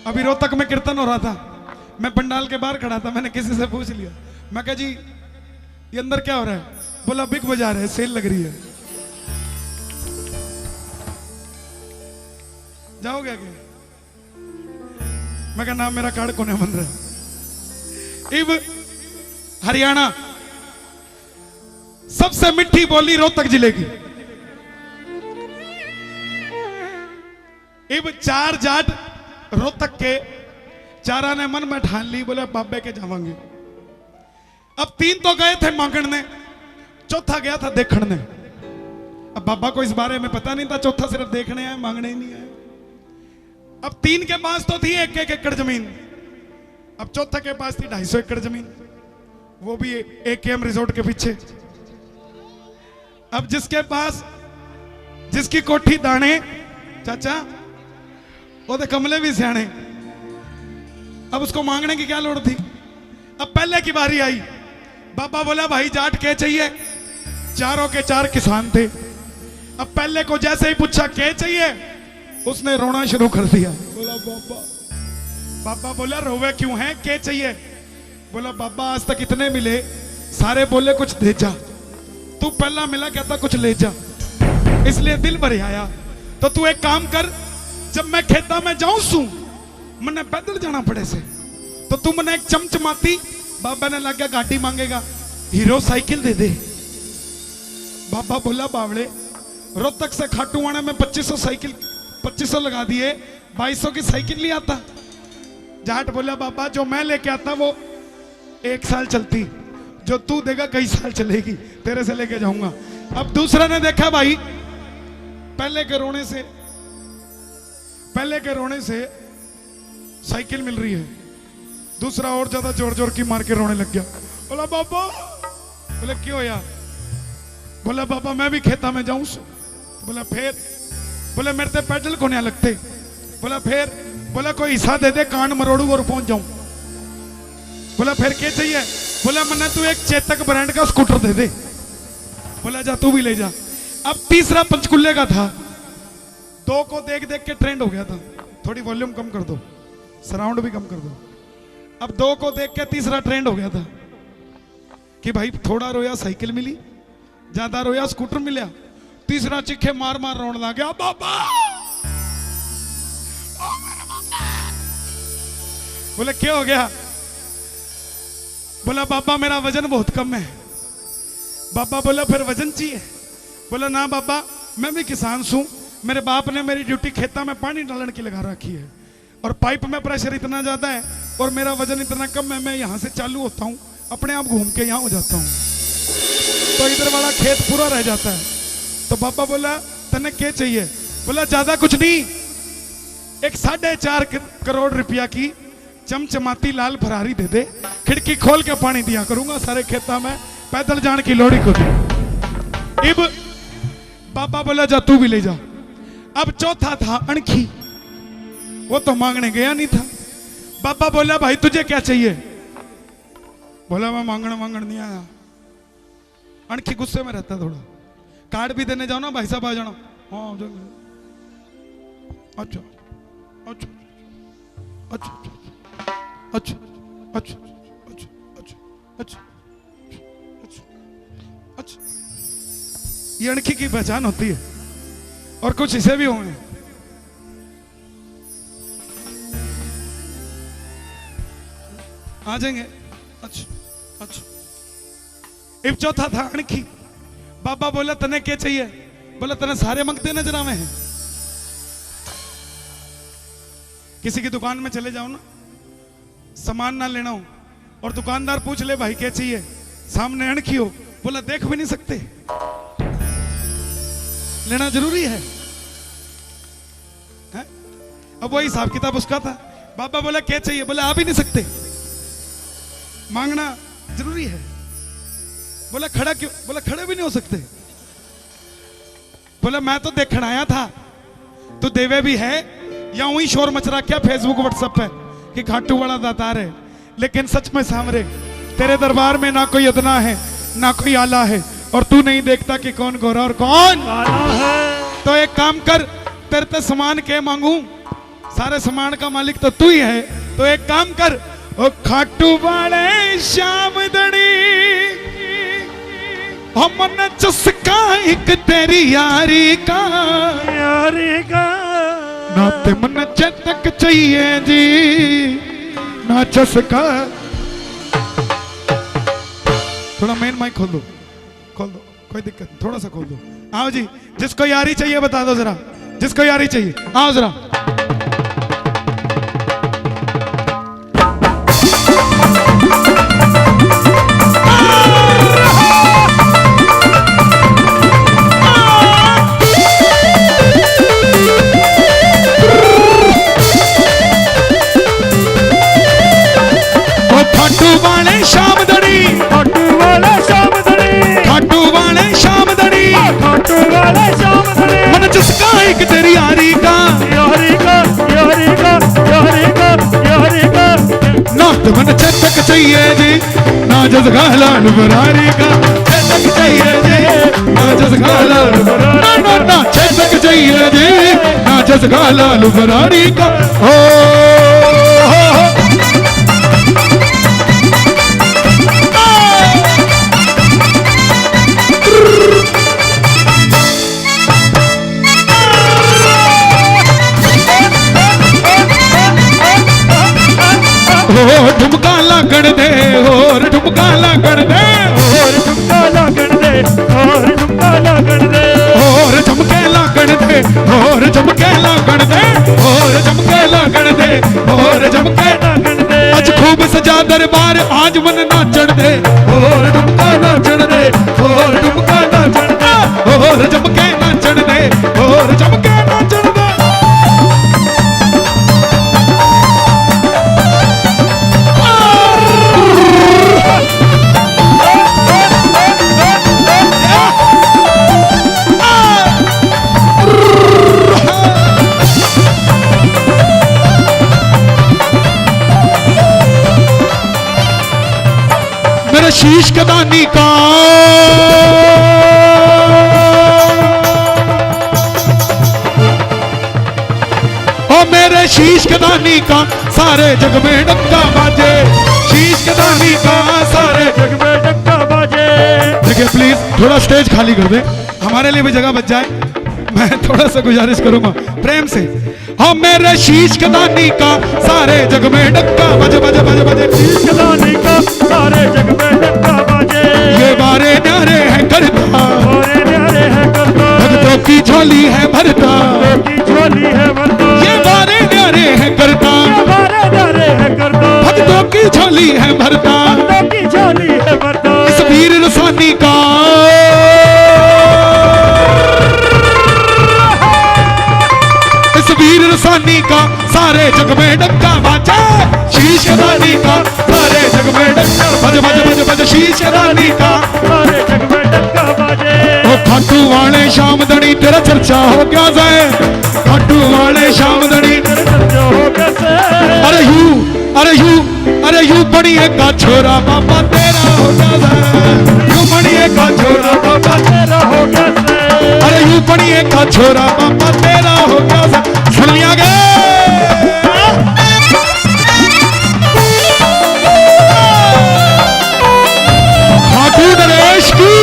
अभी रोहतक में कीर्तन हो रहा था, मैं पंडाल के बाहर खड़ा था, मैंने किसी से पूछ लिया, मैं कहा जी ये अंदर क्या हो रहा है? बोला बिग बाजार है, सेल लग रही है। जाओगे क्या? मैं कहा नाम मेरा कार्ड कोने बन रहा है। इब हरियाणा सबसे मिठी बोली रोहतक जिले की। इब चार जाट रोहतक के, चारा ने मन में ठान ली, बोले बाबे के जावांगे। अब तीन तो गए थे मांगने, चौथा गया था देखने। अब बाबा को इस बारे में पता नहीं था, चौथा सिर्फ देखने आए, मांगने ही नहीं आए। अब तीन के पास तो थी 1-1 एकड़ जमीन, अब चौथा के पास थी 250 एकड़ जमीन, वो भी AKM रिजॉर्ट के पीछे। अब जिसके पास, जिसकी कोठी दाने चाचा, वो तो कमले भी सियाने, अब उसको मांगने की क्या लोड़ थी। अब पहले की बारी आई, बाबा बोला भाई जाट क्या चाहिए? चारों के चार किसान थे। अब पहले को जैसे ही पूछा क्या चाहिए, उसने रोना शुरू कर दिया। बोला बाबा, बाबा बोला रोवे क्यों है, क्या चाहिए? बोला बाबा आज तक इतने मिले, सारे बोले कुछ दे जा, तू पहला मिला कहता कुछ ले जा, इसलिए दिल भर आया। तो तू एक काम कर, जब मैं खेता में जाऊं सू, मैंने पैदल जाना पड़े से, तो तू मैंने एक चमचमाती, बाबा ने लगा गाड़ी मांगेगा, हीरो साइकिल दे दे। बाबा बोला बावड़े, रोहतक से खाटूवाड़ा में 2500 साइकिल, 2500 लगा दिए, 2200 की साइकिल नहीं आता। जाट बोला बाबा जो मैं लेके आता वो 1 साल चलती, जो तू देगा कई साल चलेगी, तेरे से लेके जाऊंगा। अब दूसरा ने देखा भाई, पहले के रोने से साइकिल मिल रही है, दूसरा और ज्यादा जोर जोर की मार के रोने लग गया। बोला बाबा, बोले क्यों यार? बोला बाबा मैं भी खेता में जाऊं। बोला फिर? बोले मेरे से पैदल को नहीं लगते। बोला फिर? बोला कोई हिस्सा दे दे, कान मरोड़ू और पहुंच जाऊं। बोला फिर क्या चाहिए? बोला मैंने तू एक चेतक ब्रांड का स्कूटर दे दे। बोला जा तू भी ले जा। अब तीसरा पंचकुल्ले का था, 2 को देख देख के ट्रेंड हो गया था। थोड़ी वॉल्यूम कम कर दो, साउंड भी कम कर दो। अब 2 को देख के तीसरा ट्रेंड हो गया था कि भाई थोड़ा रोया साइकिल मिली, ज्यादा रोया स्कूटर मिला, तीसरा चिखे मार मार रोने लग गया, बाबा बोले क्या हो गया? बोला बाबा मेरा वजन बहुत कम है। बाबा बोला फिर वजन चाहिए? बोला ना बाबा मैं भी किसान हूं, मेरे बाप ने मेरी ड्यूटी खेता में पानी डालने की लगा रखी है, और पाइप में प्रेशर इतना ज्यादा है और मेरा वजन इतना कम है, मैं यहां से चालू होता हूं, अपने आप घूम के यहां हो जाता हूं, तो इधर वाला खेत पूरा रह जाता है। तो बाबा बोला तने क्या चाहिए? बोला ज्यादा कुछ नहीं, एक 4.5 करोड़ रुपया की चमचमाती लाल फरारी दे दे, खिड़की खोल के पानी दिया करूंगा सारे खेता में, पैदल जाने की लोड़ी को दी। इब बाबा बोला जा तू भी ले जा। अब चौथा था अणखी, वो तो मांगने गया नहीं था। बाबा बोला भाई तुझे क्या चाहिए? बोला मैं मांगने नहीं आया। अणखी गुस्से में रहता थोड़ा, कार्ड भी देने जाओ ना भाई साहब आ जाना। हाँ अच्छा अच्छा अच्छा अच्छा अच्छा अच्छा अच्छा अच्छा अच्छा, ये अणखी की पहचान होती है, और कुछ इसे भी होंगे। आ जाएंगे। अच्छा अच्छा। इब चौथा था अणखी। बाबा बोला तने क्या चाहिए? बोला तने सारे मंगते नजर आवे हैं। किसी की दुकान में चले जाओ ना, सामान ना लेना हो, और दुकानदार पूछ ले भाई क्या चाहिए, सामने अणखी हो, बोला देख भी नहीं सकते, लेना जरूरी है? अब वही हिसाब किताब उसका था। बाबा बोला क्या चाहिए? बोला आ भी नहीं सकते, मांगना जरूरी है। बोला खड़ा क्यों? बोला खड़े भी नहीं हो सकते। बोला मैं तो देखने आया था, तू देवे भी है या वही शोर मच रहा क्या फेसबुक व्हाट्सएप पे कि खाटू वाला दातार है, लेकिन सच में सामरे तेरे दरबार में ना कोई अदना है ना कोई आला है, और तू नहीं देखता कि कौन गोरा और कौन काला है। तो एक काम कर, तेरे ते सामान के मांगू, सारे सामान का मालिक तो तू ही है। तो एक काम कर, ओ खाटू वाले श्याम दड़ी, ओ मन चस्का एक तेरी यारी का, ना ते मन चटक चाहिए जी, ना चस्का। थोड़ा मेन माइक खोल दो, खोल दो, कोई दिक्कत नहीं, थोड़ा सा खोल दो। आओ जी, जिसको यारी चाहिए बता दो जरा, जिसको यारी चाहिए आओ जरा। खाटू वाले श्याम दड़ी, खाटू वाले श्याम दड़ी, खाटू वाले श्याम दड़ी, खाटू वाले श्याम दड़ी, मन चस्का एक तेरी यारी का, यारी का, यारी का, यारी का, यारी का। ना तो मन चटक चाहिए जी, ना जसगा लाल बरारी का, चटक चाहिए जी, ना जसगा लाल बरारी का, ना चटक चाहिए जी, ना जसगा लाल बरारी का। हो ठुमका लागण दे, होर ठुमका लागण दे, और झुमका लागण दे, और झुमका लागण दे, होर झुमके लागण दे, होर झुमके लागण दे, होर झुमके लागण दे, होर झुमके लागण दे। आज खूब सजा दरबार, आज मन नाचण दे, होर ठुमका नाचण दे, होर ठुमका नाचण दे, होर झुमके नाचण दे, होर झुमके नाचण दे। मेरे शीश कदानी का, ओ मेरे शीश कदानी का सारे जग में डंका बाजे, शीश कदानी का सारे जग में डंका बाजे। देखिए प्लीज थोड़ा स्टेज खाली कर दे, हमारे लिए भी जगह बच जाए। मैं थोड़ा सा गुजारिश करूंगा प्रेम से। हाँ मेरे शीश कदानी का सारे जग में डंका बजे बजे बजे बजे, शीश कदानी का सारे जग में डंका बाजे। ये बारे न्यारे है करता, और न्यारे है करता, भक्तों की झोली है भरता, की झोली है भरता। ये बारे न्यारे है करता, हमारे न्यारे है करता, भक्तों की झोली है भरता, भक्तों की झोली है भरता। इस वीर रसानी का, इस वीर रसानी का सारे जग में डंका बाजे, शीश कदानी का सारे जग में डंका बज बज बज बज, शीश कदानी का सारे जग में डंका बाजे। ओ खाटू वाले श्याम दड़ी तेरा चर्चा हो गया जाए, खाटू वाले श्याम दड़ी चर्चा हो कैसे। अरे यू अरे यू अरे यू बनिए का छोरा बाबा तेरा हो गया जाए, यू बनिए का छोरा बाबा, तेरा हो कैसे। अरे यू बनिए का छोरा बाबा तेरा हो गया जाए। सुन लिया गया खाटू नरेश की।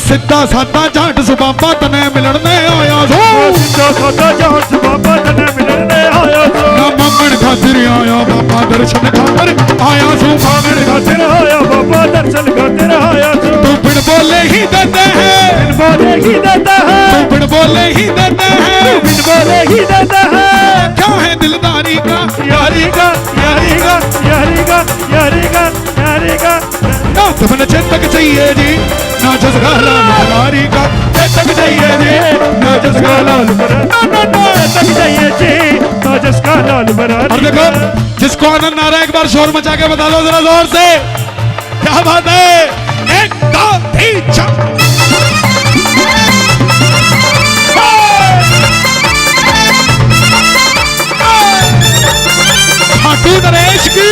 सीधा साधा जाट सुबाबा तने मिलने आया सो, सीधा साधा जाट सुबाबा तने मिलने आया सो। ना मंगण खातिर आया बाबा दर्शन खातिर आया सो, मंगण खातिर आया बाबा दर्शन खातिर आया सो। तू बिन बोले ही देते हैं, बिन बोले ही देता है, तू बिन बोले ही देते हैं, बिन बोले ही देता है। क्या है दिलदारी का, यारी का, यारी का, यारी का, यारी का, यारी का। ना तुमने चेतक चाहिए जी, ना जसगाला नारी का। तक चाहिए जी ना जिसका लाल तक चाहिए जी ना जिसका लाल बरारी। और देखो जिसको आनंद आ रहा है एक बार शोर मचा के बता दो जरा जोर से, क्या बात है। 1 2 3 4 खाटू नरेश की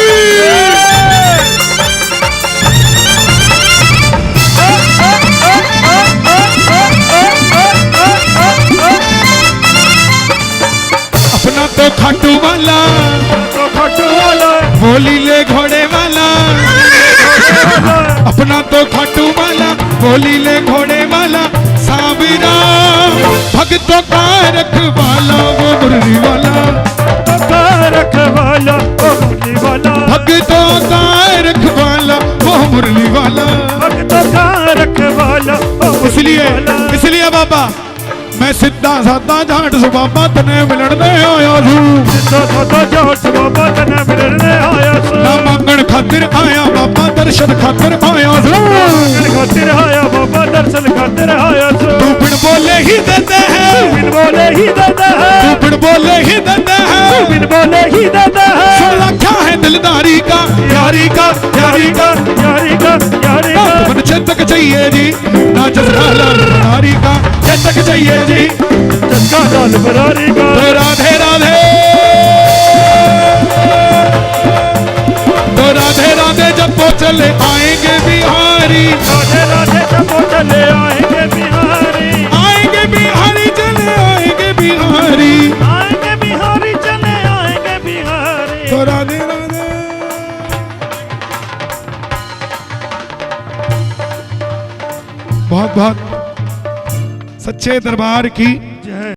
अपना तो खाटू वाला तो खाटू वाला बोली ले घोड़े वाला, अपना तो खाटू वाला बोली ले घोड़े वाला, साबिरा भक्तों का रखवाला वो मुरली वाला, रखवाला ओ मुरली वाला, भक्तों का रखवाला वो मुरली वाला। भक्तों का रखवाला ओ इसलिए बाबा मैं सीधा साधा जाट सु बाबा तने मिलन दे आया छू, सीधा साधा जाट सु बाबा तने मिलन दे आया छू, ना मंगण खातिर आया बाबा दर्शन खातिर आया छू, मंगण खातिर आया बाबा दर्शन खातिर आया छू। तू बिन बोले ही देते हैं, बिन बोले ही देते हैं, तू बिन बोले ही देते हैं, बिन बोले ही देते हैं। सुन रखा है दिलदारी का यारी का यारी का यारी का यारी का मन चेतक चाहिए जी ना जसका लाल बरारी का, चेतक चाहिए जी जिसका लाल बरारी का। तो राधे राधे तो राधे राधे जब वो चले आएंगे बिहारी, राधे राधे जब वो चले आएंगे बिहारी, आएंगे बिहारी चले आएंगे बिहारी, आएंगे बिहारी चले आएंगे बिहारी। तो राधे राधे बहुत बहुत सच्चे दरबार की